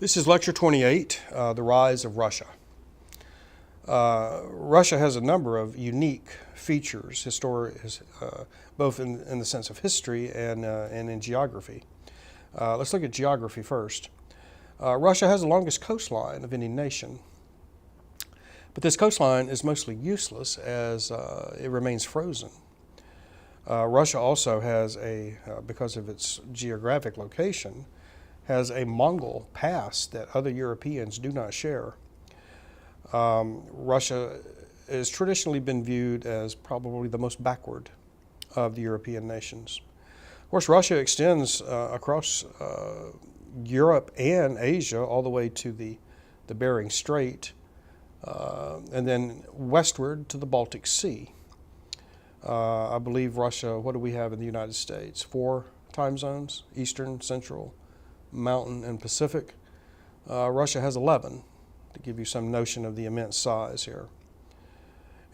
This is lecture 28, The Rise of Russia. Russia has a number of unique features, both in the sense of history and in geography. Let's look at geography first. Russia has the longest coastline of any nation, but this coastline is mostly useless as it remains frozen. Russia also has because of its geographic location, has a Mongol past that other Europeans do not share. Russia has traditionally been viewed as probably the most backward of the European nations. Of course, Russia extends across Europe and Asia all the way to the Bering Strait, and then westward to the Baltic Sea. I believe Russia, what do we have in the United States? 4 time zones: Eastern, Central, Mountain, and Pacific. Russia has 11, to give you some notion of the immense size here.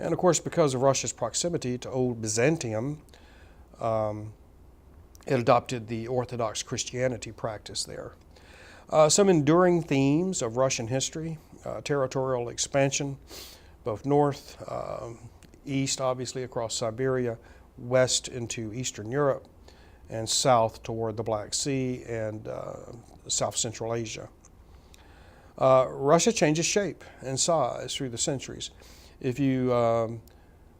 And of course, because of Russia's proximity to old Byzantium, it adopted the Orthodox Christianity practice there. Some enduring themes of Russian history: territorial expansion, both north, east, obviously across Siberia, west into Eastern Europe, and south toward the Black Sea and South Central Asia. Russia changes shape and size through the centuries. If you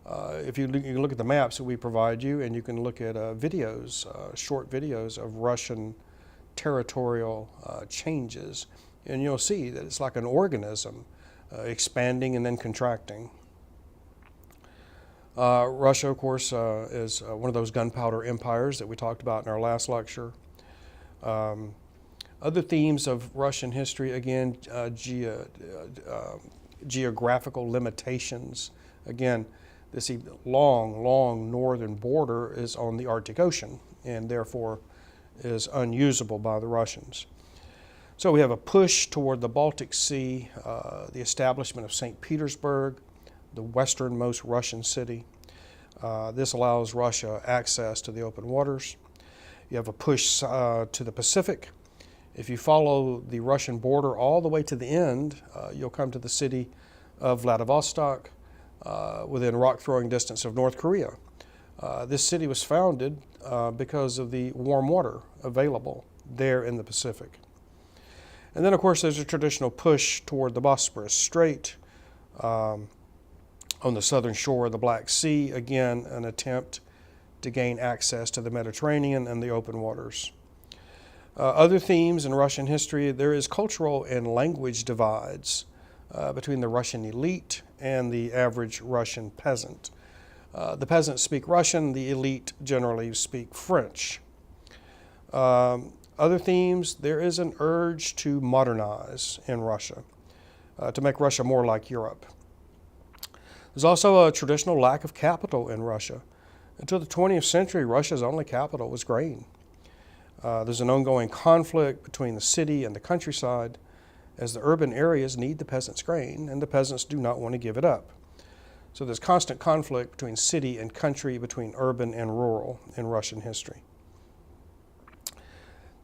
look at the maps that we provide you, and you can look at videos, short videos of Russian territorial changes, and you'll see that it's like an organism expanding and then contracting. Russia, of course, is one of those gunpowder empires that we talked about in our last lecture. Other themes of Russian history, again, geographical limitations. Again, this long northern border is on the Arctic Ocean and therefore is unusable by the Russians. So we have a push toward the Baltic Sea, the establishment of St. Petersburg, the westernmost Russian city. This allows Russia access to the open waters. You have a push to the Pacific. If you follow the Russian border all the way to the end, you'll come to the city of Vladivostok, within rock-throwing distance of North Korea. This city was founded because of the warm water available there in the Pacific. And then, of course, there's a traditional push toward the Bosporus Strait, on the southern shore of the Black Sea, again, an attempt to gain access to the Mediterranean and the open waters. Other themes in Russian history: there is cultural and language divides between the Russian elite and the average Russian peasant. The peasants speak Russian, the elite generally speak French. Other themes: there is an urge to modernize in Russia, to make Russia more like Europe. There's also a traditional lack of capital in Russia. Until the 20th century, Russia's only capital was grain. There's an ongoing conflict between the city and the countryside, as the urban areas need the peasants' grain, and the peasants do not want to give it up. So there's constant conflict between city and country, between urban and rural in Russian history.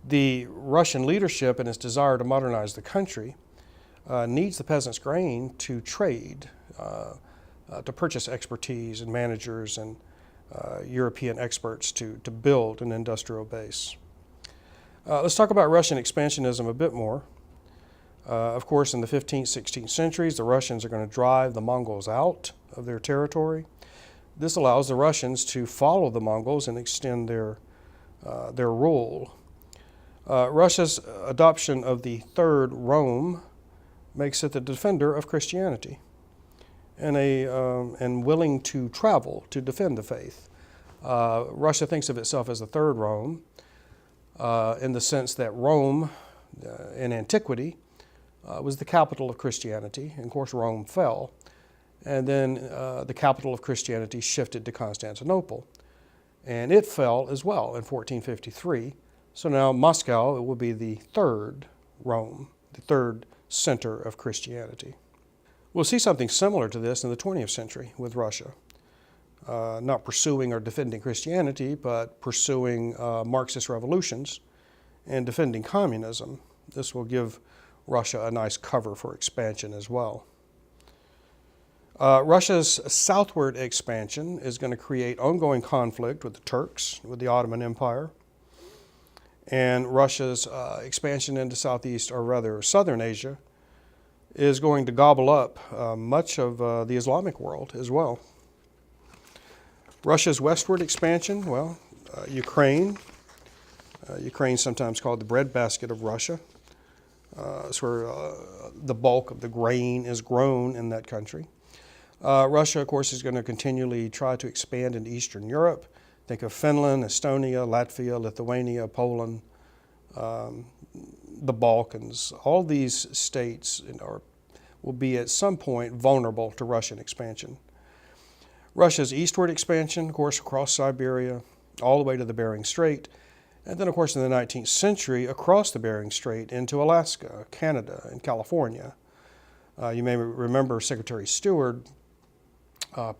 The Russian leadership, in its desire to modernize the country, needs the peasants' grain to trade, to purchase expertise and managers and European experts to build an industrial base. Let's talk about Russian expansionism a bit more. Of course, in the 15th, 16th centuries, the Russians are going to drive the Mongols out of their territory. This allows the Russians to follow the Mongols and extend their rule. Russia's adoption of the Third Rome makes it the defender of Christianity and willing to travel to defend the faith. Russia thinks of itself as the Third Rome in the sense that Rome in antiquity was the capital of Christianity. And of course, Rome fell. And then the capital of Christianity shifted to Constantinople. And it fell as well in 1453. So now Moscow, it will be the third Rome, the third center of Christianity. We'll see something similar to this in the 20th century with Russia. Not pursuing or defending Christianity, but pursuing Marxist revolutions and defending communism. This will give Russia a nice cover for expansion as well. Russia's southward expansion is going to create ongoing conflict with the Turks, with the Ottoman Empire. And Russia's expansion into Southeast, or rather Southern Asia, is going to gobble up much of the Islamic world as well. Russia's westward expansion, well, Ukraine. Ukraine, sometimes called the breadbasket of Russia. It's where the bulk of the grain is grown in that country. Russia, of course, is going to continually try to expand into Eastern Europe. Think of Finland, Estonia, Latvia, Lithuania, Poland, the Balkans. All these states will be at some point vulnerable to Russian expansion. Russia's eastward expansion, of course, across Siberia, all the way to the Bering Strait, and then, of course, in the 19th century, across the Bering Strait into Alaska, Canada, and California. You may remember Secretary Stewart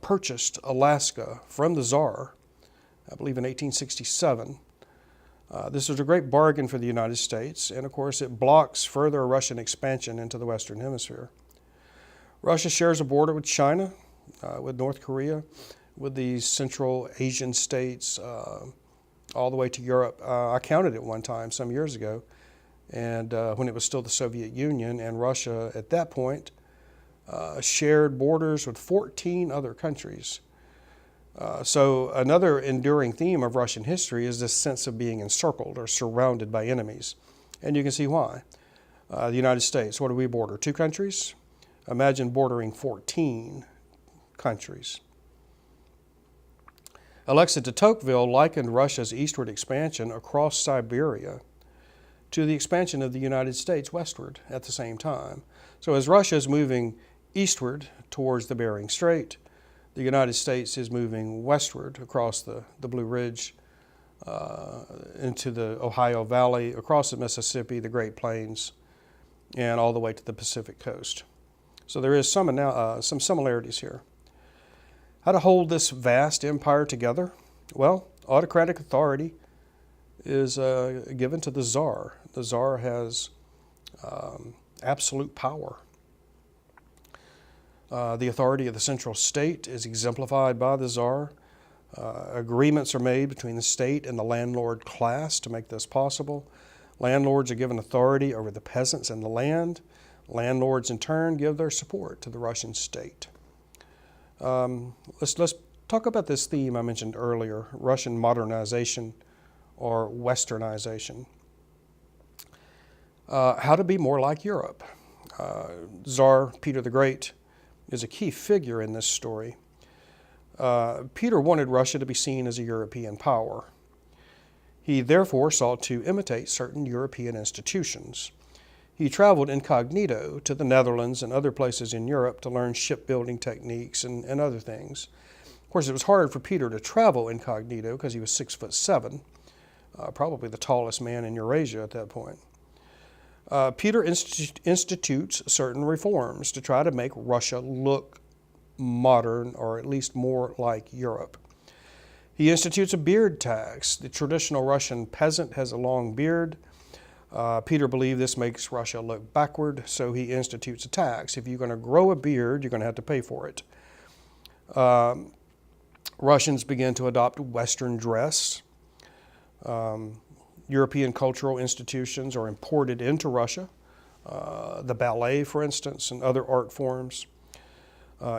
purchased Alaska from the Tsar, I believe in 1867. This was a great bargain for the United States, and of course it blocks further Russian expansion into the Western Hemisphere. Russia shares a border with China, with North Korea, with the Central Asian states, all the way to Europe. I counted it one time some years ago, and when it was still the Soviet Union, and Russia at that point shared borders with 14 other countries. So another enduring theme of Russian history is this sense of being encircled or surrounded by enemies. And you can see why. The United States, what do we border? 2 countries? Imagine bordering 14 countries. Alexa de Tocqueville likened Russia's eastward expansion across Siberia to the expansion of the United States westward at the same time. So as Russia is moving eastward towards the Bering Strait, the United States is moving westward across the Blue Ridge into the Ohio Valley, across the Mississippi, the Great Plains, and all the way to the Pacific coast. So there is some similarities here. How to hold this vast empire together? Well, autocratic authority is given to the Tsar. The Tsar has absolute power. The authority of the central state is exemplified by the Tsar. Agreements are made between the state and the landlord class to make this possible. Landlords are given authority over the peasants and the land. Landlords, in turn, give their support to the Russian state. Let's talk about this theme I mentioned earlier, Russian modernization or westernization. How to be more like Europe. Tsar Peter the Great is a key figure in this story. Peter wanted Russia to be seen as a European power. He therefore sought to imitate certain European institutions. He traveled incognito to the Netherlands and other places in Europe to learn shipbuilding techniques and other things. Of course, it was hard for Peter to travel incognito because he was 6'7", probably the tallest man in Eurasia at that point. Peter institutes certain reforms to try to make Russia look modern, or at least more like Europe. He institutes a beard tax. The traditional Russian peasant has a long beard. Peter believed this makes Russia look backward, so he institutes a tax. If you're going to grow a beard, you're going to have to pay for it. Russians began to adopt Western dress. European cultural institutions are imported into Russia, the ballet, for instance, and other art forms.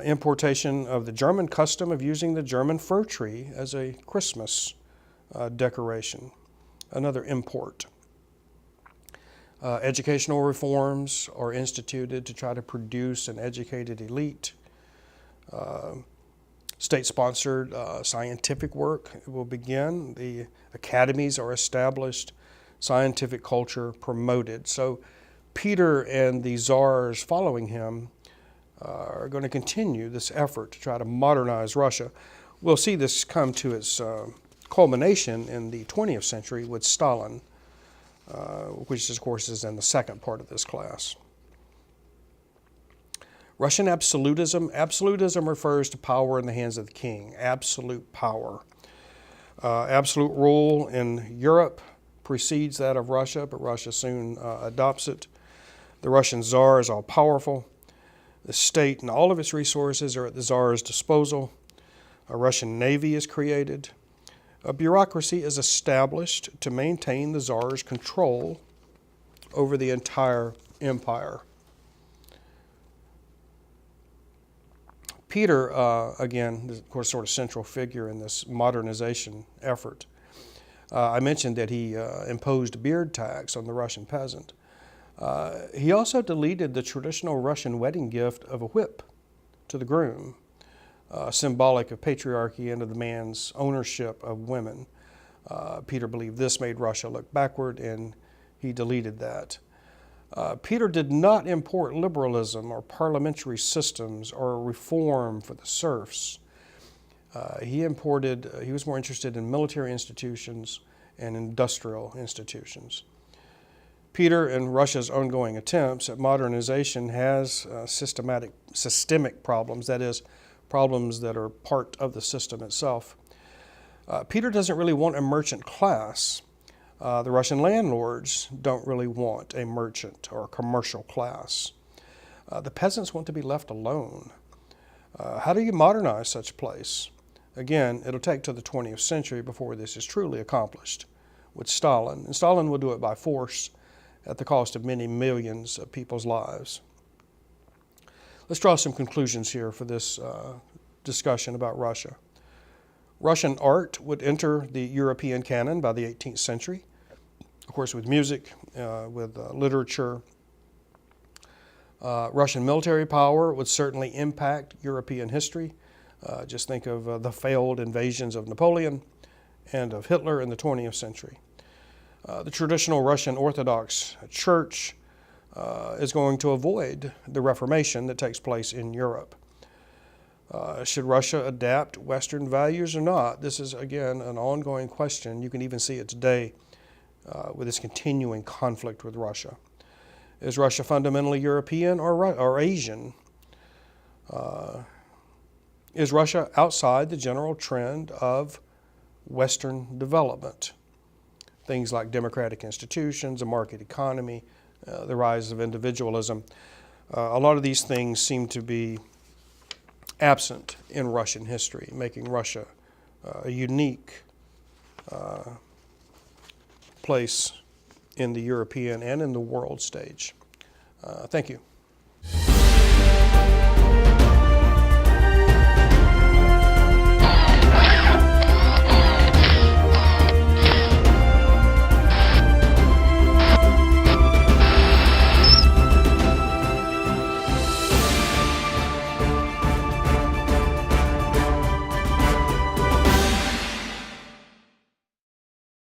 Importation of the German custom of using the German fir tree as a Christmas decoration, another import. Educational reforms are instituted to try to produce an educated elite. State-sponsored scientific work will begin. The academies are established, scientific culture promoted. So Peter and the czars following him are going to continue this effort to try to modernize Russia. We'll see this come to its culmination in the 20th century with Stalin, which of course is in the second part of this class. Russian absolutism. Absolutism refers to power in the hands of the king, absolute power. Absolute rule in Europe precedes that of Russia, but Russia soon adopts it. The Russian Tsar is all-powerful. The state and all of its resources are at the Tsar's disposal. A Russian navy is created. A bureaucracy is established to maintain the Tsar's control over the entire empire. Peter, again, is of course sort of central figure in this modernization effort. I mentioned that he imposed beard tax on the Russian peasant. He also deleted the traditional Russian wedding gift of a whip to the groom, symbolic of patriarchy and of the man's ownership of women. Peter believed this made Russia look backward, and he deleted that. Peter did not import liberalism or parliamentary systems or reform for the serfs. He was more interested in military institutions and industrial institutions. Peter and Russia's ongoing attempts at modernization has systemic problems, that is, problems that are part of the system itself. Peter doesn't really want a merchant class. The Russian landlords don't really want a merchant or a commercial class. The peasants want to be left alone. How do you modernize such a place? Again, it'll take to the 20th century before this is truly accomplished with Stalin. And Stalin will do it by force at the cost of many millions of people's lives. Let's draw some conclusions here for this discussion about Russia. Russian art would enter the European canon by the 18th century, of course with music, with literature. Russian military power would certainly impact European history. Just think of the failed invasions of Napoleon and of Hitler in the 20th century. The traditional Russian Orthodox Church is going to avoid the Reformation that takes place in Europe. Should Russia adapt Western values or not? This is, again, an ongoing question. You can even see it today with this continuing conflict with Russia. Is Russia fundamentally European or Asian? Is Russia outside the general trend of Western development? Things like democratic institutions, a market economy, the rise of individualism. A lot of these things seem to be absent in Russian history, making Russia a unique place in the European and in the world stage. Thank you.